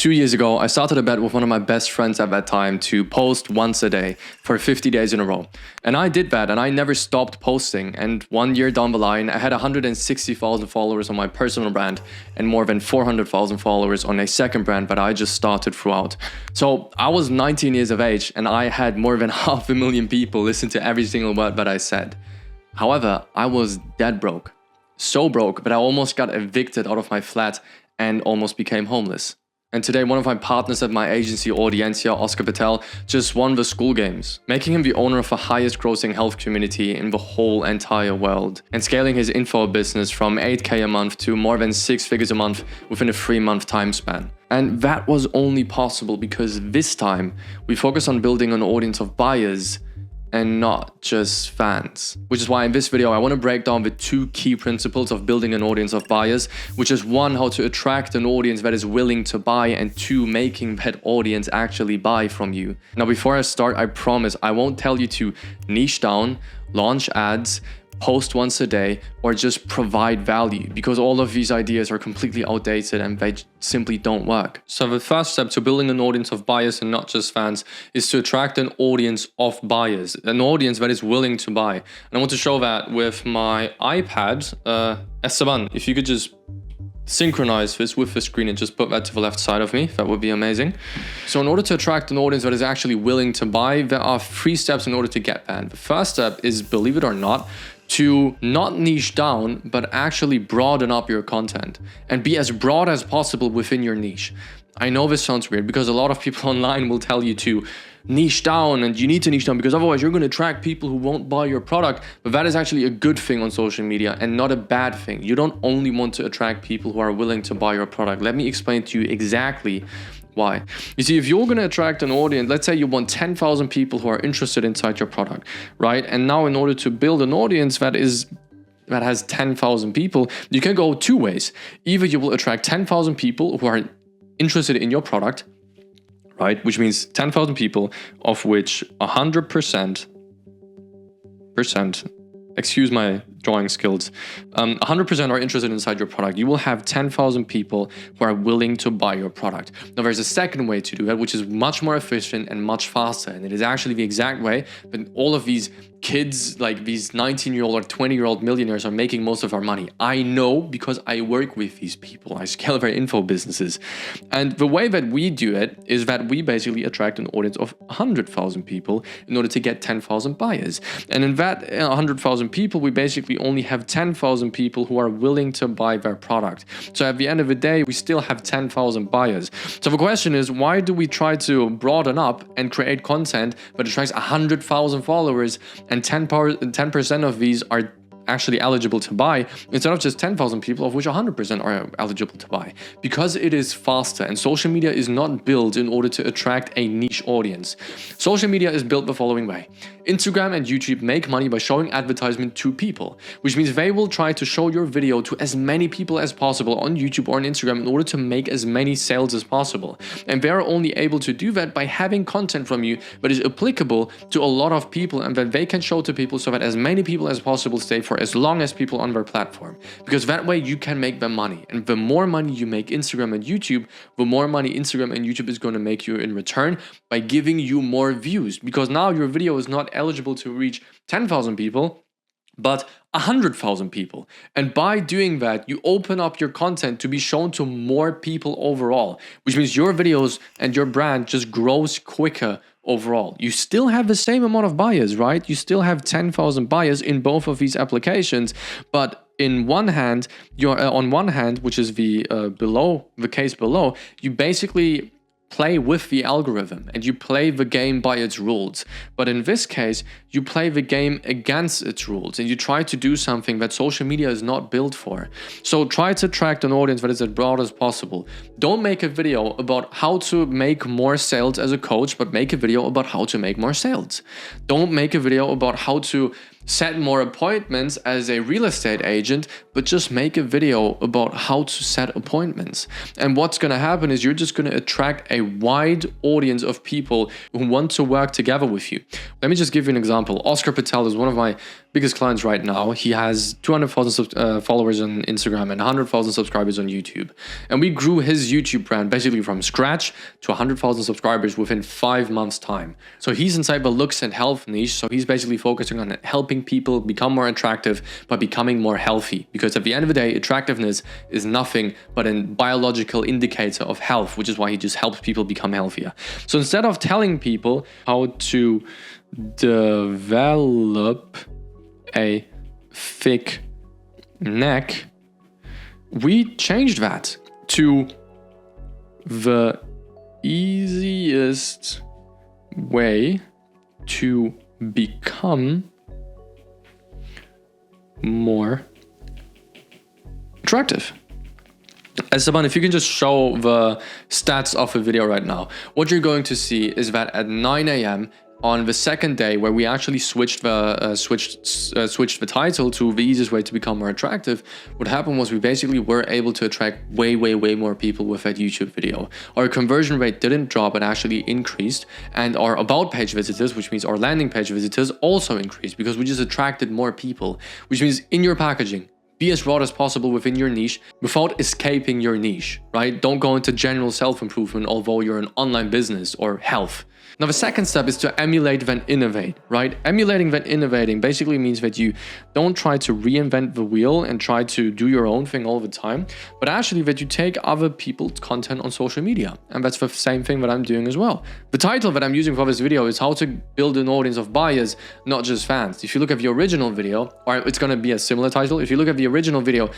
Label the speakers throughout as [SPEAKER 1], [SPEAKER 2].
[SPEAKER 1] 2 years ago, I started a bet with one of my best friends at that time to post once a day for 50 days in a row. And I did that and I never stopped posting. And 1 year down the line, I had 160,000 followers on my personal brand and more than 400,000 followers on a second brand that I just started throughout. So I was 19 years of age and I had more than 500,000 people listen to every single word that I said. However, I was dead broke. So broke that I almost got evicted out of my flat and almost became homeless. And today, one of my partners at my agency, Audiencia, Oscar Patel, just won the school games, making him the owner of the highest grossing health community in the whole entire world, and scaling his info business from 8K a month to more than 6 figures a month within a 3-month time span. And that was only possible because this time we focus on building an audience of buyers and not just fans. Which is why in this video, I want to break down the 2 key principles of building an audience of buyers, which is 1, how to attract an audience that is willing to buy, and 2, making that audience actually buy from you. Now, before I start, I promise I won't tell you to niche down, launch ads, post once a day, or just provide value, because all of these ideas are completely outdated and they simply don't work. So the first step to building an audience of buyers and not just fans is to attract an audience of buyers, an audience that is willing to buy. And I want to show that with my iPad. Esteban, if you could just synchronize this with the screen and just put that to the left side of me, that would be amazing. So in order to attract an audience that is actually willing to buy, there are 3 steps in order to get that. The first step is, believe it or not, to not niche down, but actually broaden up your content and be as broad as possible within your niche. I know this sounds weird because a lot of people online will tell you to niche down, and you need to niche down because otherwise you're going to attract people who won't buy your product. But that is actually a good thing on social media and not a bad thing. You don't only want to attract people who are willing to buy your product. Let me explain to you exactly why. You see, if you're going to attract an audience, let's say you want 10,000 people who are interested inside your product, right? And now in order to build an audience that has 10,000 people, you can go 2 ways. Either you will attract 10,000 people who are interested in your product, right? Which means 10,000 people, of which 100%, excuse my drawing skills, 100% are interested inside your product. You will have 10,000 people who are willing to buy your product. Now, there's a second way to do that, which is much more efficient and much faster. And it is actually the exact way that all of these kids, like these 19-year-old or 20-year-old millionaires, are making most of our money. I know because I work with these people. I scale their info businesses. And the way that we do it is that we basically attract an audience of 100,000 people in order to get 10,000 buyers. And in that 100,000 people, we basically only have 10,000 people who are willing to buy their product. So at the end of the day, we still have 10,000 buyers. So the question is, why do we try to broaden up and create content that attracts 100,000 followers and 10% of these are actually eligible to buy, instead of just 10,000 people, of which 100% are eligible to buy? Because it is faster, and social media is not built in order to attract a niche audience. Social media is built the following way. Instagram and YouTube make money by showing advertisement to people, which means they will try to show your video to as many people as possible on YouTube or on Instagram in order to make as many sales as possible. And they are only able to do that by having content from you that is applicable to a lot of people and that they can show to people so that as many people as possible stay for as long as people on their platform. Because that way you can make them money. And the more money you make Instagram and YouTube, the more money Instagram and YouTube is going to make you in return by giving you more views. Because now your video is not eligible to reach 10,000 people, but 100,000 people. And by doing that, you open up your content to be shown to more people overall, which means your videos and your brand just grows quicker overall. You still have the same amount of buyers, right? You still have 10,000 buyers in both of these applications, but on one hand, which is the case below, you basically play with the algorithm and you play the game by its rules. But in this case, you play the game against its rules and you try to do something that social media is not built for. So try to attract an audience that is as broad as possible. Don't make a video about how to make more sales as a coach, but make a video about how to make more sales. Don't make a video about how to set more appointments as a real estate agent, but just make a video about how to set appointments. And what's going to happen is you're just going to attract a wide audience of people who want to work together with you. Let me just give you an example. Oscar Patel is one of my biggest clients right now. He has 200,000 followers on Instagram and 100,000 subscribers on YouTube. And we grew his YouTube brand basically from scratch to 100,000 subscribers within 5 months' time. So he's inside the looks and health niche. So he's basically focusing on helping people become more attractive by becoming more healthy. Because at the end of the day, attractiveness is nothing but a biological indicator of health, which is why he just helps people become healthier. So instead of telling people how to develop a thick neck, we changed that to the easiest way to become more attractive. Esteban, if you can just show the stats of the video right now, what you're going to see is that at 9 a.m. on the second day, where we actually switched the title to the easiest way to become more attractive, what happened was we basically were able to attract way more people with that YouTube video. Our conversion rate didn't drop, it actually increased, and our about page visitors, which means our landing page visitors, also increased because we just attracted more people, which means in your packaging, be as broad as possible within your niche without escaping your niche, right? Don't go into general self-improvement, although you're an online business or health. Now, the second step is to emulate then innovate, right? Emulating then innovating basically means that you don't try to reinvent the wheel and try to do your own thing all the time, but actually that you take other people's content on social media. And that's the same thing that I'm doing as well. The title that I'm using for this video is how to build an audience of buyers, not just fans. If you look at the original video, or it's going to be a similar title. If you look at the original video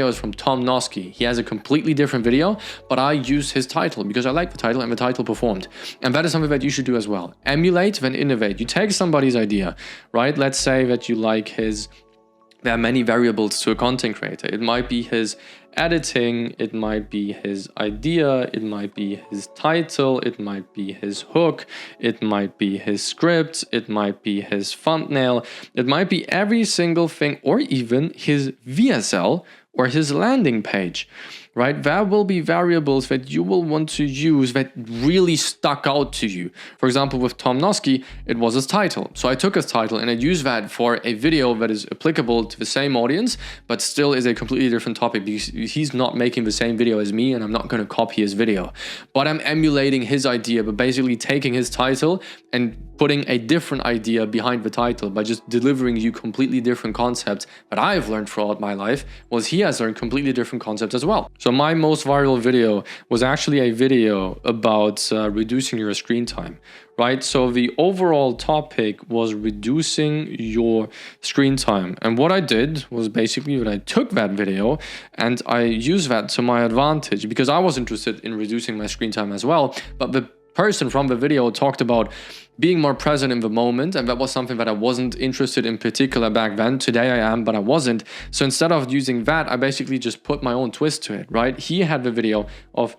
[SPEAKER 1] is from Tom Nosky. He has a completely different video, but I used his title because I like the title and the title performed. And that is something that you should do as well. Emulate, then innovate. You take somebody's idea, right? Let's say that you like there are many variables to a content creator. It might be his editing, it might be his idea, it might be his title, it might be his hook, it might be his script, it might be his thumbnail, it might be every single thing, or even his VSL or his landing page, right? There will be variables that you will want to use that really stuck out to you. For example, with Tom Nosky, it was his title. So I took his title and I used that for a video that is applicable to the same audience, but still is a completely different topic because he's not making the same video as me and I'm not going to copy his video. But I'm emulating his idea, but basically taking his title and putting a different idea behind the title by just delivering you completely different concepts that I've learned throughout my life, was he has learned completely different concepts as well. So my most viral video was actually a video about reducing your screen time, right? So the overall topic was reducing your screen time. And what I did was basically that I took that video and I used that to my advantage because I was interested in reducing my screen time as well. But the person from the video talked about being more present in the moment, and that was something that I wasn't interested in particular back then. Today I am, but I wasn't. So instead of using that, I basically just put my own twist to it, right? He had the video of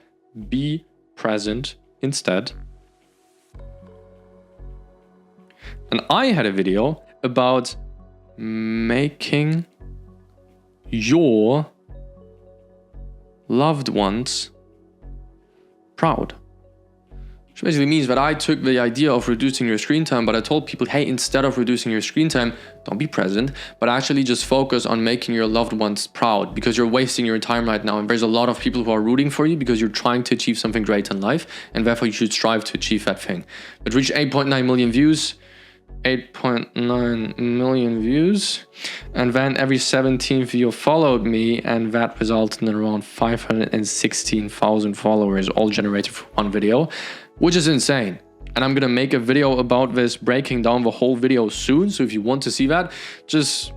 [SPEAKER 1] be present instead. And I had a video about making your loved ones proud. Which basically means that I took the idea of reducing your screen time, but I told people, hey, instead of reducing your screen time, don't be present, but actually just focus on making your loved ones proud because you're wasting your time right now. And there's a lot of people who are rooting for you because you're trying to achieve something great in life. And therefore you should strive to achieve that thing. It reached 8.9 million views. 8.9 million views, and then every 17th viewer followed me, and that resulted in around 516,000 followers, all generated from one video, which is insane. And I'm gonna make a video about this, breaking down the whole video soon. So if you want to see that, just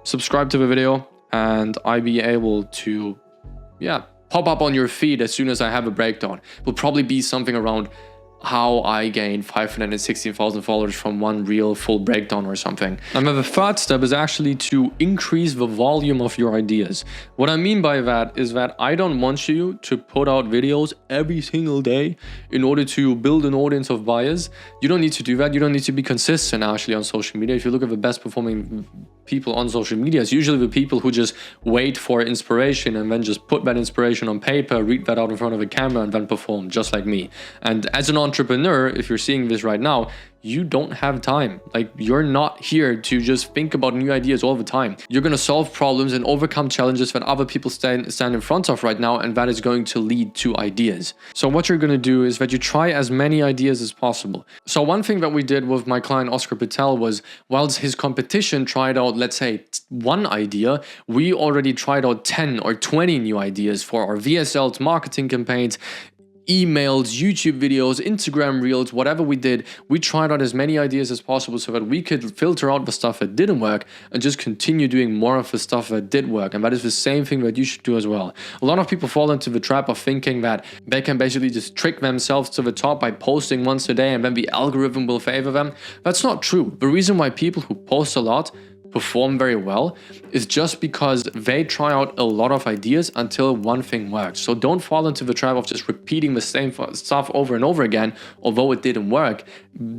[SPEAKER 1] subscribe to the video and I'll be able to pop up on your feed as soon as I have a breakdown. It will probably be something around how I gained 516,000 followers from one real full breakdown or something. And then the third step is actually to increase the volume of your ideas. What I mean by that is that I don't want you to put out videos every single day in order to build an audience of buyers. You don't need to do that. You don't need to be consistent actually on social media. If you look at the best performing people on social media, it's usually the people who just wait for inspiration and then just put that inspiration on paper, read that out in front of a camera and then perform, just like me. And as an entrepreneur, if you're seeing this right now, you don't have time. Like, you're not here to just think about new ideas all the time. You're going to solve problems and overcome challenges that other people stand in front of right now, and that is going to lead to ideas. So what you're going to do is that you try as many ideas as possible. So one thing that we did with my client Oscar Patel was, whilst his competition tried out, let's say, one idea, we already tried out 10 or 20 new ideas for our VSLs, marketing campaigns, emails, YouTube videos, Instagram reels, whatever we did. We tried out as many ideas as possible so that we could filter out the stuff that didn't work and just continue doing more of the stuff that did work. And that is the same thing that you should do as well. A lot of people fall into the trap of thinking that they can basically just trick themselves to the top by posting once a day and then the algorithm will favor them. That's not true. The reason why people who post a lot perform very well is just because they try out a lot of ideas until one thing works. So don't fall into the trap of just repeating the same stuff over and over again, although it didn't work,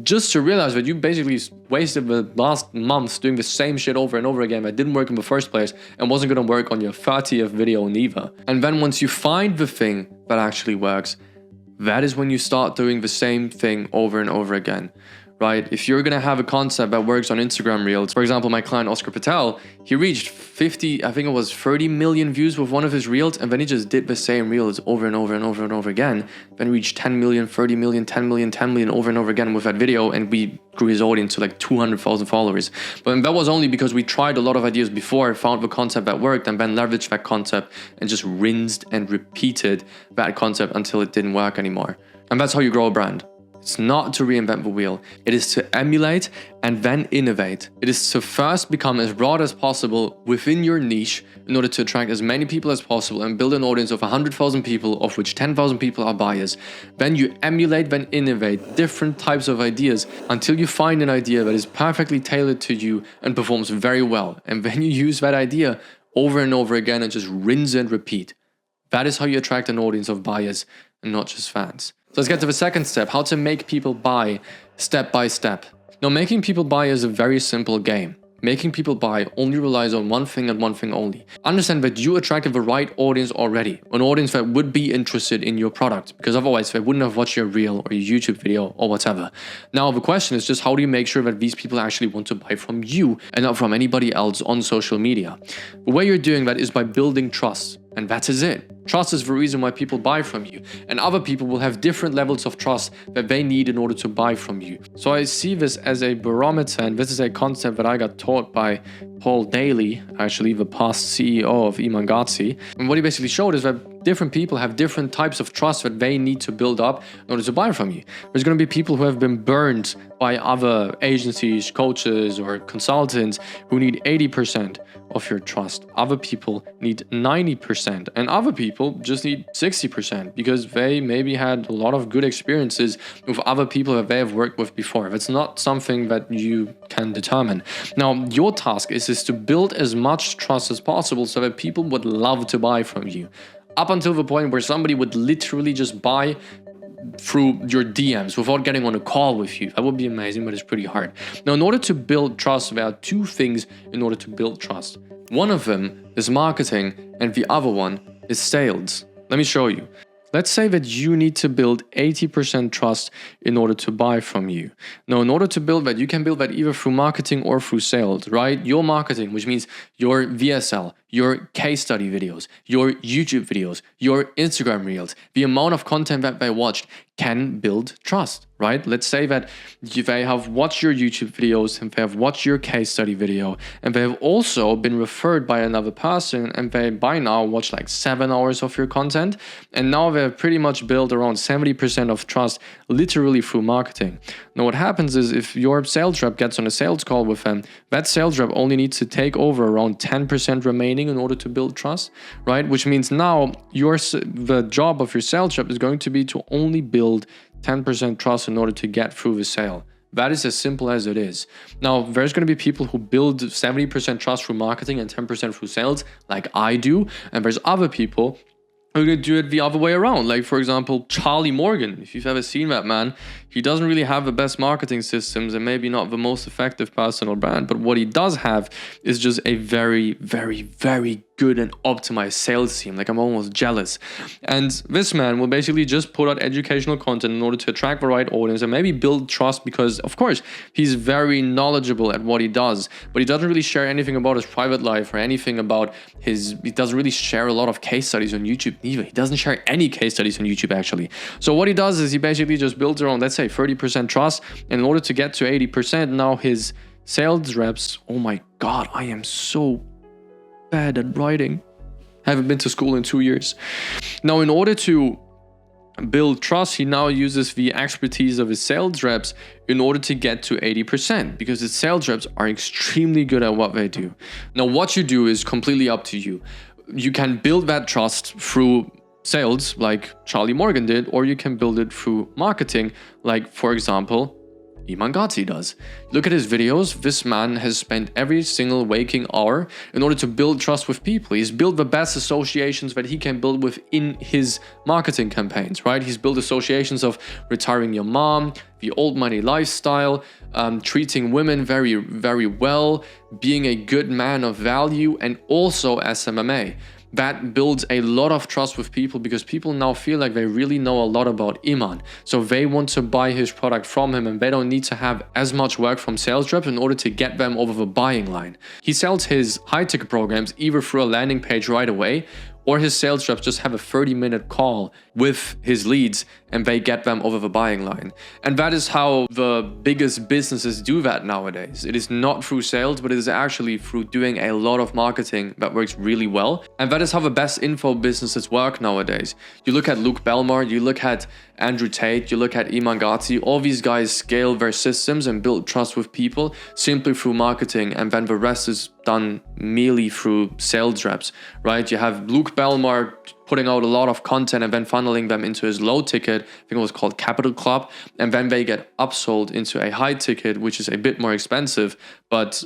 [SPEAKER 1] just to realize that you basically wasted the last months doing the same shit over and over again that didn't work in the first place and wasn't going to work on your 30th video neither. And then once you find the thing that actually works, that is when you start doing the same thing over and over again. Right? If you're going to have a concept that works on Instagram Reels, for example, my client Oscar Patel, he reached 30 million views with one of his Reels, and then he just did the same Reels over and over and over and over again. Then he reached 10 million, 30 million, 10 million, 10 million over and over again with that video, and we grew his audience to like 200,000 followers. But that was only because we tried a lot of ideas before, found the concept that worked, and then leveraged that concept and just rinsed and repeated that concept until it didn't work anymore. And that's how you grow a brand. It's not to reinvent the wheel. It is to emulate and then innovate. It is to first become as broad as possible within your niche in order to attract as many people as possible and build an audience of 100,000 people, of which 10,000 people are buyers. Then you emulate, then innovate different types of ideas until you find an idea that is perfectly tailored to you and performs very well. And then you use that idea over and over again and just rinse and repeat. That is how you attract an audience of buyers and not just fans. So let's get to the second step, how to make people buy step by step. Now, making people buy is a very simple game. Making people buy only relies on one thing and one thing only. Understand that you attracted the right audience already, an audience that would be interested in your product, because otherwise they wouldn't have watched your reel or your YouTube video or whatever. Now, the question is just how do you make sure that these people actually want to buy from you and not from anybody else on social media? The way you're doing that is by building trust. And that is it. Trust is the reason why people buy from you. And other people will have different levels of trust that they need in order to buy from you. So I see this as a barometer, and this is a concept that I got taught by Paul Daly, actually the past CEO of Emangazi. And what he basically showed is that different people have different types of trust that they need to build up in order to buy from you. There's going to be people who have been burned by other agencies, coaches, or consultants who need 80% of your trust. Other people need 90%, and other people just need 60% because they maybe had a lot of good experiences with other people that they have worked with before. That's not something that you can determine. Now, your task is to build as much trust as possible so that people would love to buy from you. Up until the point where somebody would literally just buy through your DMs without getting on a call with you. That would be amazing, but it's pretty hard. Now, in order to build trust, there are two things in order to build trust. One of them is marketing, and the other one is sales. Let me show you. Let's say that you need to build 80% trust in order to buy from you. Now, in order to build that, you can build that either through marketing or through sales, right? Your marketing, which means your VSL, your case study videos, your YouTube videos, your Instagram reels, the amount of content that they watched can build trust, right? Let's say that they have watched your YouTube videos and they have watched your case study video and they have also been referred by another person and they by now watch like 7 hours of your content, and now they've pretty much built around 70% of trust literally through marketing. Now what happens is if your sales rep gets on a sales call with them, that sales rep only needs to take over around 10% remaining in order to build trust, right? Which means now the job of your sales rep is going to be to only build 10% trust in order to get through the sale. That is as simple as it is. Now, there's going to be people who build 70% trust through marketing and 10% through sales, like I do. And there's other people who are going to do it the other way around. Like, for example, Charlie Morgan. If you've ever seen that man, he doesn't really have the best marketing systems and maybe not the most effective personal brand. But what he does have is just a very, very, very good and optimized sales team. Like, I'm almost jealous. And this man will basically just put out educational content in order to attract the right audience and maybe build trust, because of course he's very knowledgeable at what he does, but he doesn't really share anything about his private life or anything about he doesn't really share a lot of case studies on YouTube either. He doesn't share any case studies on YouTube actually. So what he does is he basically just builds around, let's say 30% trust, and in order to get to 80%, now his sales reps, oh my God, I am so bad at writing. I haven't been to school in 2 years. Now, in order to build trust, he now uses the expertise of his sales reps in order to get to 80%, because his sales reps are extremely good at what they do. Now, what you do is completely up to you. You can build that trust through sales like Charlie Morgan did, or you can build it through marketing like, for example, Iman Gadzhi does. Look at his videos. This man has spent every single waking hour in order to build trust with people. He's built the best associations that he can build within his marketing campaigns, right? He's built associations of retiring your mom, the old money lifestyle, treating women very, very well, being a good man of value, and also SMMA. That builds a lot of trust with people, because people now feel like they really know a lot about Iman. So they want to buy his product from him, and they don't need to have as much work from sales reps in order to get them over the buying line. He sells his high ticket programs either through a landing page right away, or his sales reps just have a 30-minute call with his leads and they get them over the buying line. And that is how the biggest businesses do that nowadays. It is not through sales, but it is actually through doing a lot of marketing that works really well. And that is how the best info businesses work nowadays. You look at Luke Belmar, you look at Andrew Tate, you look at Iman Gadzhi, all these guys scale their systems and build trust with people simply through marketing, and then the rest is done merely through sales reps, right? You have Luke Belmar putting out a lot of content and then funneling them into his low ticket, I think it was called Capital Club, and then they get upsold into a high ticket, which is a bit more expensive, but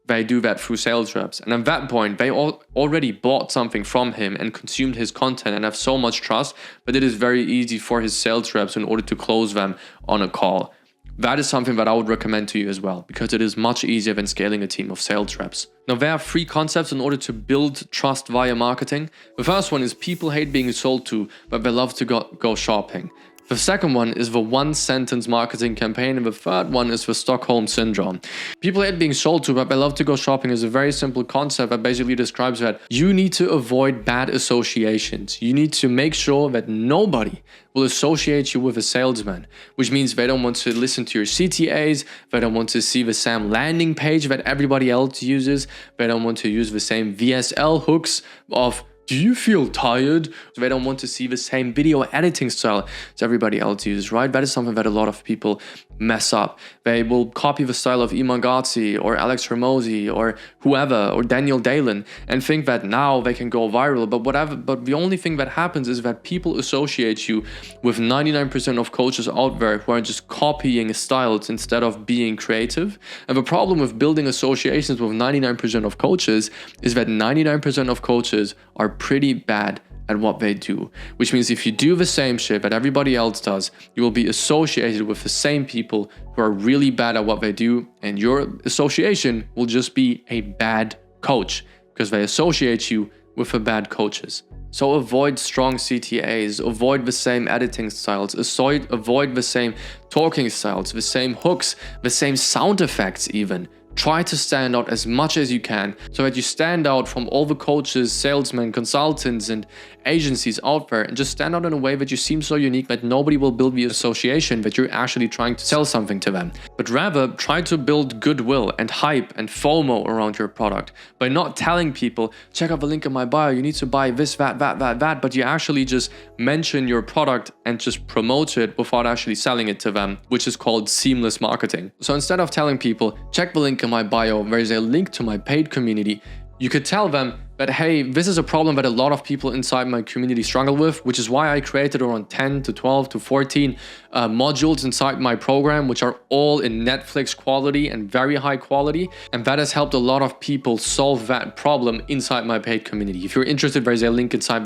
[SPEAKER 1] they do that through sales reps. And at that point, they already bought something from him and consumed his content and have so much trust that it is very easy for his sales reps in order to close them on a call. That is something that I would recommend to you as well, because it is much easier than scaling a team of sales reps. Now, there are 3 concepts in order to build trust via marketing. The first one is people hate being sold to, but they love to go shopping. The second one is the one-sentence marketing campaign, and the third one is the Stockholm Syndrome. People hate being sold to, but they love to go shopping is a very simple concept that basically describes that you need to avoid bad associations. You need to make sure that nobody will associate you with a salesman, which means they don't want to listen to your CTAs, they don't want to see the same landing page that everybody else uses, they don't want to use the same VSL hooks of "Do you feel tired?" So they don't want to see the same video editing style as everybody else uses, right? That is something that a lot of people mess up. They will copy the style of Iman Gadzhi or Alex Hormozi or whoever, or Daniel Dalen, and think that now they can go viral. But the only thing that happens is that people associate you with 99% of coaches out there who are just copying styles instead of being creative. And the problem with building associations with 99% of coaches is that 99% of coaches are pretty bad at what they do, which means if you do the same shit that everybody else does, you will be associated with the same people who are really bad at what they do, and your association will just be a bad coach because they associate you with the bad coaches. So avoid strong CTAs, avoid the same editing styles, avoid the same talking styles, the same hooks, the same sound effects even. Try to stand out as much as you can so that you stand out from all the coaches, salesmen, consultants, and agencies out there, and just stand out in a way that you seem so unique that nobody will build the association that you're actually trying to sell something to them. But rather, try to build goodwill and hype and FOMO around your product by not telling people, check out the link in my bio, you need to buy this, that, but you actually just mention your product and just promote it without actually selling it to them, which is called seamless marketing. So instead of telling people, check the link in my bio, there is a link to my paid community, you could tell them that, hey, this is a problem that a lot of people inside my community struggle with, which is why I created around 10 to 12 to 14 modules inside my program, which are all in Netflix quality and very high quality. And that has helped a lot of people solve that problem inside my paid community. If you're interested, there's a link inside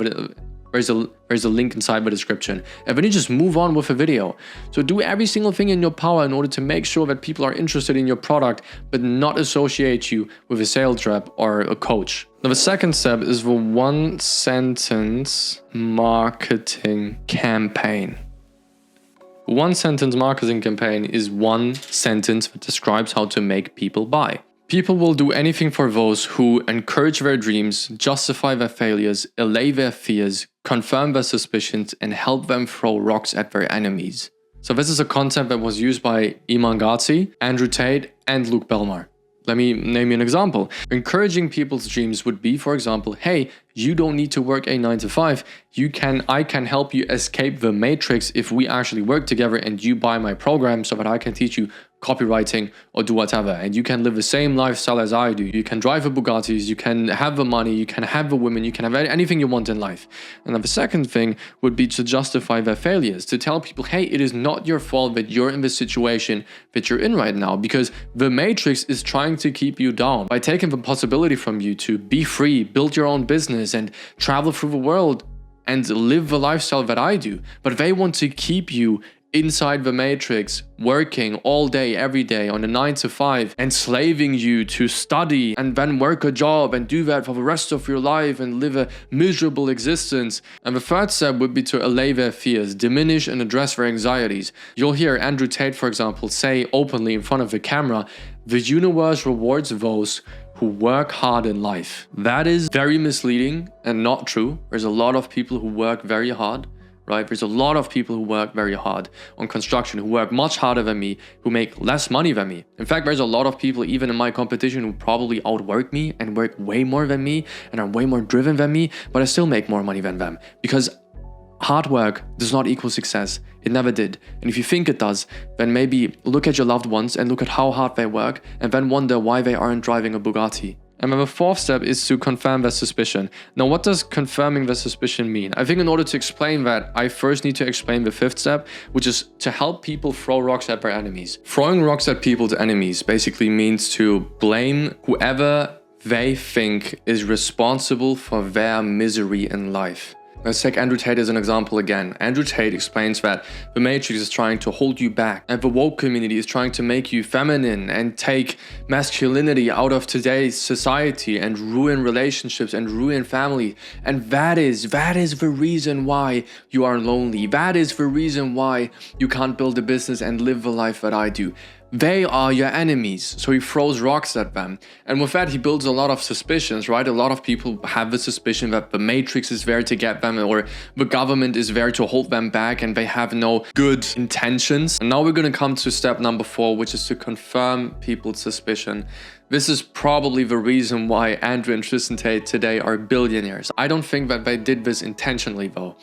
[SPEAKER 1] There's a link inside the description. And then you just move on with a video. So do every single thing in your power in order to make sure that people are interested in your product, but not associate you with a sales rep or a coach. Now, the second step is the one sentence marketing campaign. One sentence marketing campaign is one sentence that describes how to make people buy. People will do anything for those who encourage their dreams, justify their failures, allay their fears, confirm their suspicions, and help them throw rocks at their enemies. So this is a concept that was used by Iman Gadzhi, Andrew Tate, and Luke Belmar. Let me name you an example. Encouraging people's dreams would be, for example, hey, you don't need to work a 9 to 5. I can help you escape the matrix if we actually work together and you buy my program so that I can teach you copywriting or do whatever. And you can live the same lifestyle as I do. You can drive the Bugattis, you can have the money, you can have the women, you can have anything you want in life. And then the second thing would be to justify their failures, to tell people, hey, it is not your fault that you're in the situation that you're in right now, because the matrix is trying to keep you down by taking the possibility from you to be free, build your own business, and travel through the world and live the lifestyle that I do. But they want to keep you inside the matrix, working all day, every day on a 9 to 5, enslaving you to study and then work a job and do that for the rest of your life and live a miserable existence. And the third step would be to allay their fears, diminish and address their anxieties. You'll hear Andrew Tate, for example, say openly in front of the camera, the universe rewards those who work hard in life. That is very misleading and not true. There's a lot of people who work very hard. Right? There's a lot of people who work very hard on construction, who work much harder than me, who make less money than me. In fact, there's a lot of people, even in my competition, who probably outwork me and work way more than me and are way more driven than me, but I still make more money than them. Because hard work does not equal success. It never did. And if you think it does, then maybe look at your loved ones and look at how hard they work and then wonder why they aren't driving a Bugatti. And then the fourth step is to confirm their suspicion. Now, what does confirming their suspicion mean? I think in order to explain that, I first need to explain the fifth step, which is to help people throw rocks at their enemies. Throwing rocks at people's enemies basically means to blame whoever they think is responsible for their misery in life. Let's take Andrew Tate as an example again. Andrew Tate explains that the Matrix is trying to hold you back, and the woke community is trying to make you feminine and take masculinity out of today's society and ruin relationships and ruin family. And that is the reason why you are lonely. That is the reason why you can't build a business and live the life that I do. They are your enemies, so he throws rocks at them. And with that, he builds a lot of suspicions, right? A lot of people have the suspicion that the Matrix is there to get them, or the government is there to hold them back, and they have no good intentions. And now we're going to come to step number 4, which is to confirm people's suspicion. This is probably the reason why Andrew and Tristan Tate today are billionaires. I don't think that they did this intentionally, though.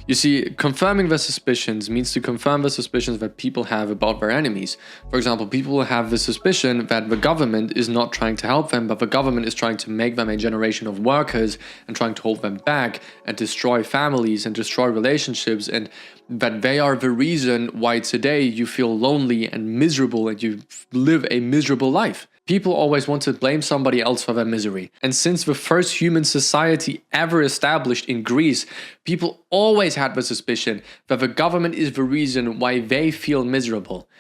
[SPEAKER 1] You see, confirming their suspicions means to confirm the suspicions that people have about their enemies. For example, people have the suspicion that the government is not trying to help them, but the government is trying to make them a generation of workers and trying to hold them back and destroy families and destroy relationships, and that they are the reason why today you feel lonely and miserable and you live a miserable life. People always want to blame somebody else for their misery. And since the first human society ever established in Greece, people always had the suspicion that the government is the reason why they feel miserable.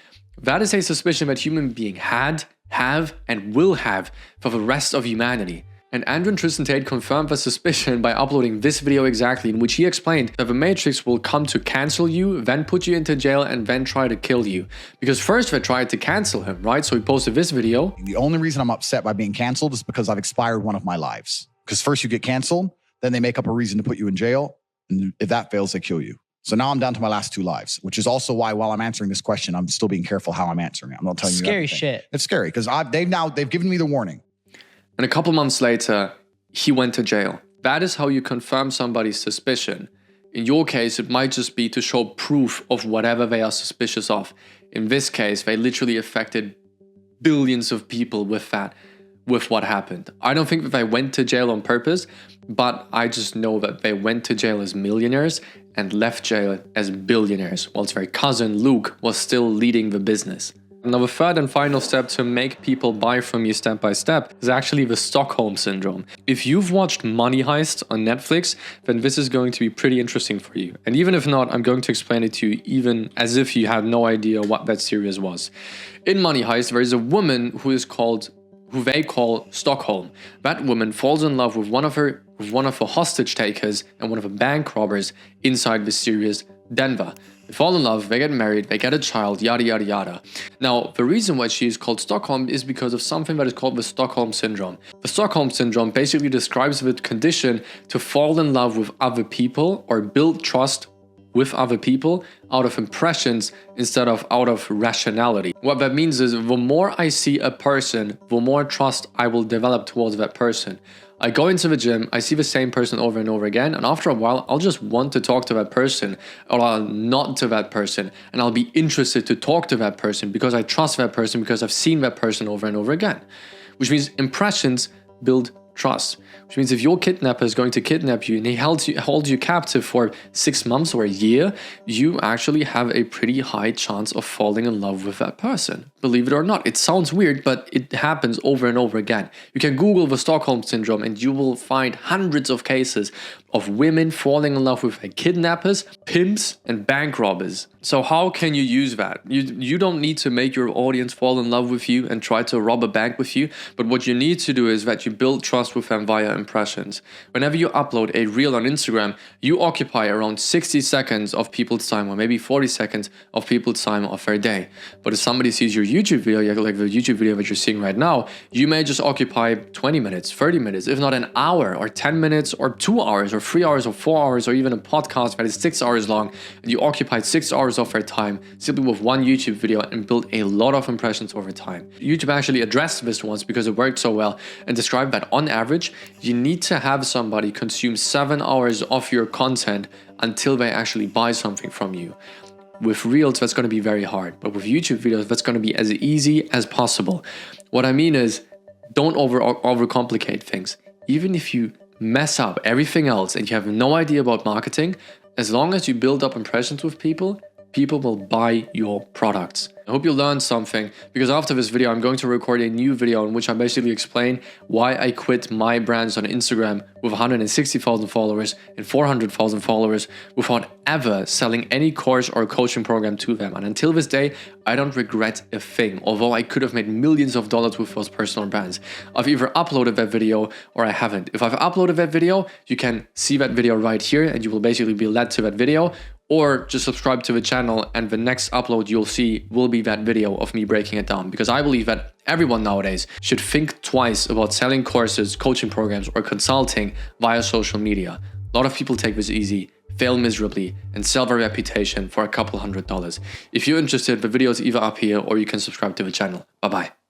[SPEAKER 1] That is a suspicion that human beings had, have, and will have for the rest of humanity. And Andrew and Tristan Tate confirmed the suspicion by uploading this video exactly, in which he explained that the Matrix will come to cancel you, then put you into jail, and then try to kill you. Because first they tried to cancel him, right? So he posted this video.
[SPEAKER 2] The only reason I'm upset by being canceled is because I've expired one of my lives. Because first you get canceled, then they make up a reason to put you in jail, and if that fails, they kill you. So now I'm down to my last 2 lives, which is also why while I'm answering this question, I'm still being careful how I'm answering it. I'm not telling you
[SPEAKER 3] scary
[SPEAKER 2] everything.
[SPEAKER 3] shit.
[SPEAKER 2] It's scary because they've given me the warning.
[SPEAKER 1] And a couple months later, he went to jail. That is how you confirm somebody's suspicion. In your case, it might just be to show proof of whatever they are suspicious of. In this case, they literally affected billions of people with what happened. I don't think that they went to jail on purpose, but I just know that they went to jail as millionaires and left jail as billionaires, whilst their cousin Luke was still leading the business. Now, the third and final step to make people buy from you step by step is actually the Stockholm Syndrome. If you've watched Money Heist on Netflix, then this is going to be pretty interesting for you. And even if not, I'm going to explain it to you even as if you had no idea what that series was. In Money Heist, there is a woman who they call Stockholm. That woman falls in love with one of the hostage takers and one of the bank robbers inside the series Denver. They fall in love, they get married, they get a child, yada yada yada. Now, the reason why she is called Stockholm is because of something that is called the Stockholm Syndrome. The Stockholm Syndrome basically describes the condition to fall in love with other people or build trust with other people out of impressions instead of out of rationality. What that means is the more I see a person, the more trust I will develop towards that person. I go into the gym, I see the same person over and over again, and after a while, I'll just want to talk to that person, or I'll nod to that person, and I'll be interested to talk to that person because I trust that person, because I've seen that person over and over again. Which means impressions build trust. Which means if your kidnapper is going to kidnap you and he holds you captive for 6 months or a year, you actually have a pretty high chance of falling in love with that person. Believe it or not. It sounds weird, but it happens over and over again. You can Google the Stockholm Syndrome and you will find hundreds of cases of women falling in love with kidnappers, pimps, and bank robbers. So how can you use that? You don't need to make your audience fall in love with you and try to rob a bank with you, but what you need to do is that you build trust with them via impressions. Whenever you upload a reel on Instagram, you occupy around 60 seconds of people's time, or maybe 40 seconds of people's time of their day. But if somebody sees your YouTube video, like the YouTube video that you're seeing right now, you may just occupy 20 minutes, 30 minutes, if not an hour, or 10 minutes, or 2 hours, or 3 hours, or 4 hours, or even a podcast that is 6 hours long, and you occupied 6 hours of their time simply with one YouTube video and built a lot of impressions over time. YouTube actually addressed this once because it worked so well and described that on average, you need to have somebody consume 7 hours of your content until they actually buy something from you. With Reels, that's going to be very hard, but with YouTube videos, that's going to be as easy as possible. What I mean is, don't overcomplicate things. Even if you mess up everything else and you have no idea about marketing, as long as you build up impressions with people, people will buy your products. I hope you learned something, because after this video, I'm going to record a new video in which I basically explain why I quit my brands on Instagram with 160,000 followers and 400,000 followers without ever selling any course or coaching program to them. And until this day, I don't regret a thing, although I could have made millions of dollars with those personal brands. I've either uploaded that video or I haven't. If I've uploaded that video, you can see that video right here and you will basically be led to that video. Or just subscribe to the channel and the next upload you'll see will be that video of me breaking it down, because I believe that everyone nowadays should think twice about selling courses, coaching programs, or consulting via social media. A lot of people take this easy, fail miserably, and sell their reputation for a couple $100. If you're interested, the video is either up here or you can subscribe to the channel. Bye-bye.